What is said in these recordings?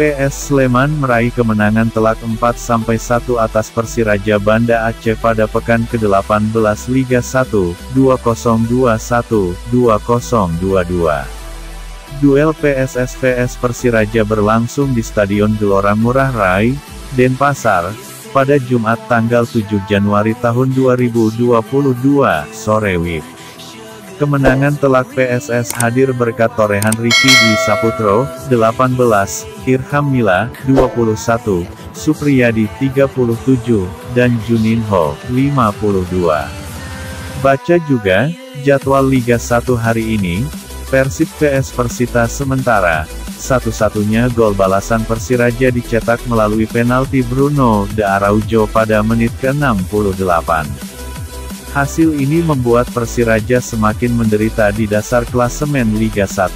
PS Sleman meraih kemenangan telak 4-1 atas Persiraja Banda Aceh pada pekan ke-18 Liga 1, 2021, 2022. Duel PSS vs Persiraja berlangsung di Stadion Gelora Ngurah Rai, Denpasar, pada Jumat tanggal 7 Januari tahun 2022, sore WIB. Kemenangan telak PSS hadir berkat torehan Ricky Dwi Saputro, 18, Irham Mila, 21, Supriyadi 37, dan Juninho, 52. Baca juga, jadwal Liga 1 hari ini, Persib vs Persita sementara, satu-satunya gol balasan Persiraja dicetak melalui penalti Bruno de Araujo pada menit ke-68. Hasil ini membuat Persiraja semakin menderita di dasar klasemen Liga 1.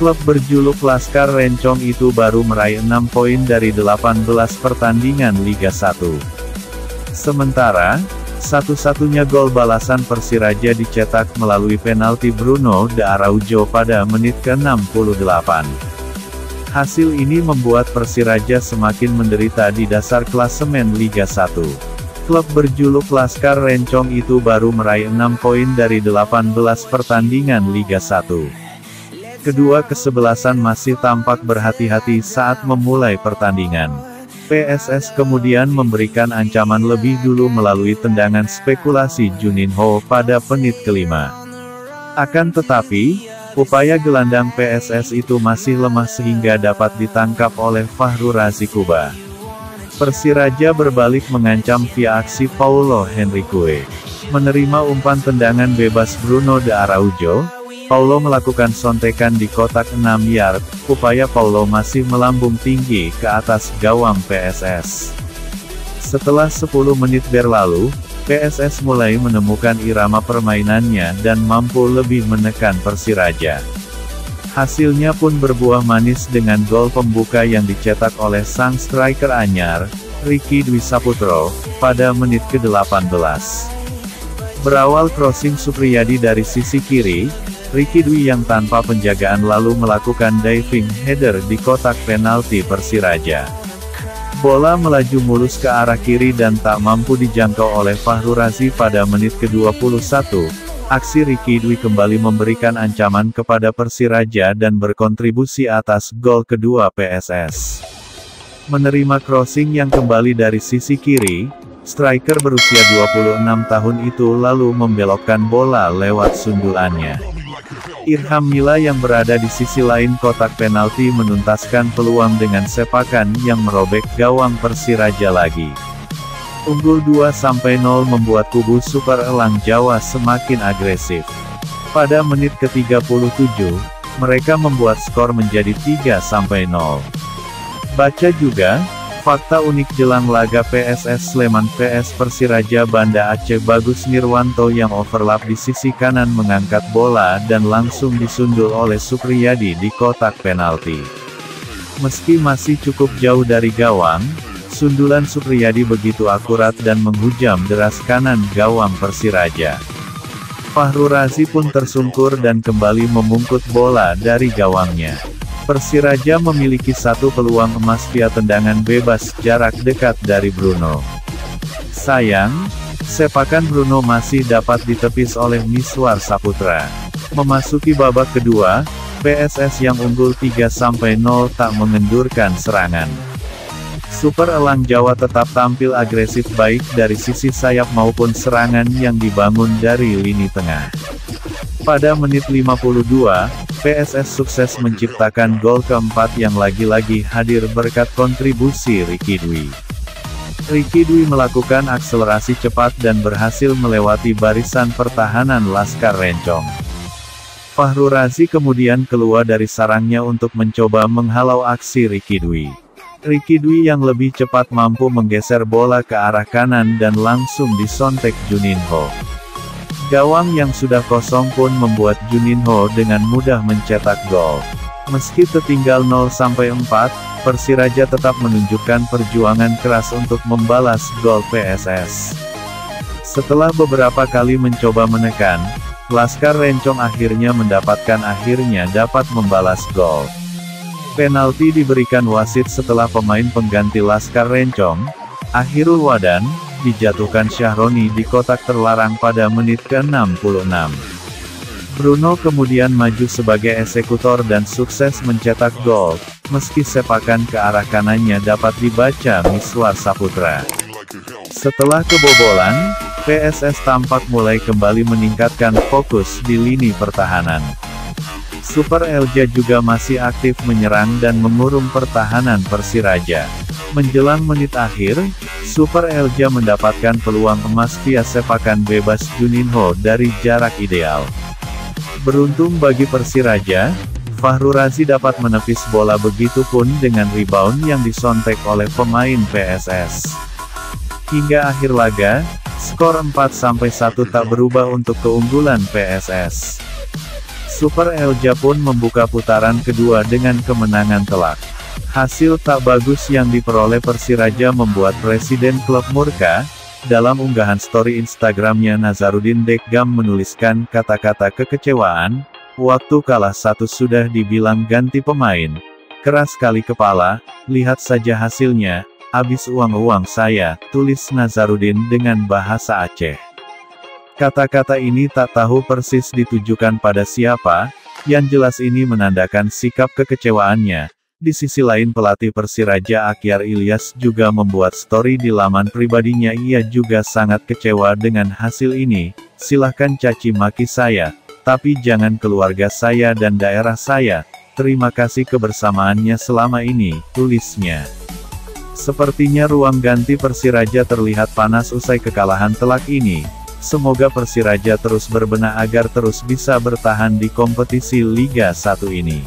Klub berjuluk Laskar Rencong itu baru meraih 6 poin dari 18 pertandingan Liga 1. Sementara, satu-satunya gol balasan Persiraja dicetak melalui penalti Bruno de Araujo pada menit ke-68. Hasil ini membuat Persiraja semakin menderita di dasar klasemen Liga 1. Klub berjuluk Laskar Rencong itu baru meraih 6 poin dari 18 pertandingan Liga 1. Kedua kesebelasan masih tampak berhati-hati saat memulai pertandingan. PSS kemudian memberikan ancaman lebih dulu melalui tendangan spekulasi Juninho pada menit kelima. Akan tetapi, upaya gelandang PSS itu masih lemah sehingga dapat ditangkap oleh Fahru Razi Kuba. Persiraja berbalik mengancam via aksi Paulo Henrique. Menerima umpan tendangan bebas Bruno de Araujo, Paulo melakukan sontekan di kotak 6 yard, upaya Paulo masih melambung tinggi ke atas gawang PSS. Setelah 10 menit berlalu, PSS mulai menemukan irama permainannya dan mampu lebih menekan Persiraja. Hasilnya pun berbuah manis dengan gol pembuka yang dicetak oleh sang striker anyar, Ricky Dwi Saputro, pada menit ke-18. Berawal crossing Supriyadi dari sisi kiri, Ricky Dwi yang tanpa penjagaan lalu melakukan diving header di kotak penalti Persiraja. Bola melaju mulus ke arah kiri dan tak mampu dijangkau oleh Fahru Razi pada menit ke-21. Aksi Ricky Dwi kembali memberikan ancaman kepada Persiraja dan berkontribusi atas gol kedua PSS. Menerima crossing yang kembali dari sisi kiri, striker berusia 26 tahun itu lalu membelokkan bola lewat sundulannya. Irham Mila yang berada di sisi lain kotak penalti menuntaskan peluang dengan sepakan yang merobek gawang Persiraja lagi. Unggul 2-0 membuat kubu Super Elang Jawa semakin agresif. Pada menit ke-37, mereka membuat skor menjadi 3-0. Baca juga, fakta unik jelang laga PSS Sleman vs Persiraja Banda Aceh. Bagus Nirwanto yang overlap di sisi kanan mengangkat bola dan langsung disundul oleh Supriyadi di kotak penalti. Meski masih cukup jauh dari gawang, sundulan Supriyadi begitu akurat dan menghujam deras kanan gawang Persiraja. Fahru Razi pun tersungkur dan kembali memungkut bola dari gawangnya. Persiraja memiliki satu peluang emas via tendangan bebas jarak dekat dari Bruno. Sayang, sepakan Bruno masih dapat ditepis oleh Miswar Saputra. Memasuki babak kedua, PSS yang unggul 3-0 tak mengendurkan serangan. Super Elang Jawa tetap tampil agresif baik dari sisi sayap maupun serangan yang dibangun dari lini tengah. Pada menit 52, PSS sukses menciptakan gol keempat yang lagi-lagi hadir berkat kontribusi Ricky Dwi. Ricky Dwi melakukan akselerasi cepat dan berhasil melewati barisan pertahanan Laskar Rencong. Fahru Razi kemudian keluar dari sarangnya untuk mencoba menghalau aksi Ricky Dwi. Ricky Dwi yang lebih cepat mampu menggeser bola ke arah kanan dan langsung disontek Juninho. Gawang yang sudah kosong pun membuat Juninho dengan mudah mencetak gol. Meski tertinggal 0-4, Persiraja tetap menunjukkan perjuangan keras untuk membalas gol PSS. Setelah beberapa kali mencoba menekan, Laskar Rencong akhirnya dapat membalas gol. Penalti diberikan wasit setelah pemain pengganti Laskar Rencong, Akhirul Wadan, dijatuhkan Syahroni di kotak terlarang pada menit ke-66. Bruno kemudian maju sebagai eksekutor dan sukses mencetak gol, meski sepakan ke arah kanannya dapat dibaca Miswar Saputra. Setelah kebobolan, PSS tampak mulai kembali meningkatkan fokus di lini pertahanan. Super Elja juga masih aktif menyerang dan mengurung pertahanan Persiraja. Menjelang menit akhir, Super Elja mendapatkan peluang emas via sepakan bebas Juninho dari jarak ideal. Beruntung bagi Persiraja, Fahru Razi dapat menepis bola begitupun dengan rebound yang disontek oleh pemain PSS. Hingga akhir laga, skor 4-1 tak berubah untuk keunggulan PSS. Super Elja pun membuka putaran kedua dengan kemenangan telak. Hasil tak bagus yang diperoleh Persiraja membuat Presiden klub murka. Dalam unggahan story Instagramnya, Nazarudin Dekgam menuliskan kata-kata kekecewaan, "Waktu kalah 1 sudah dibilang ganti pemain. Keras kali kepala, lihat saja hasilnya. Abis uang saya," tulis Nazarudin dengan bahasa Aceh. Kata-kata ini tak tahu persis ditujukan pada siapa, yang jelas ini menandakan sikap kekecewaannya. Di sisi lain pelatih Persiraja Akhyar Ilyas juga membuat story di laman pribadinya. Ia juga sangat kecewa dengan hasil ini. "Silahkan caci maki saya, tapi jangan keluarga saya dan daerah saya. Terima kasih kebersamaannya selama ini," tulisnya. Sepertinya ruang ganti Persiraja terlihat panas usai kekalahan telak ini. Semoga Persiraja terus berbenah agar terus bisa bertahan di kompetisi Liga 1 ini.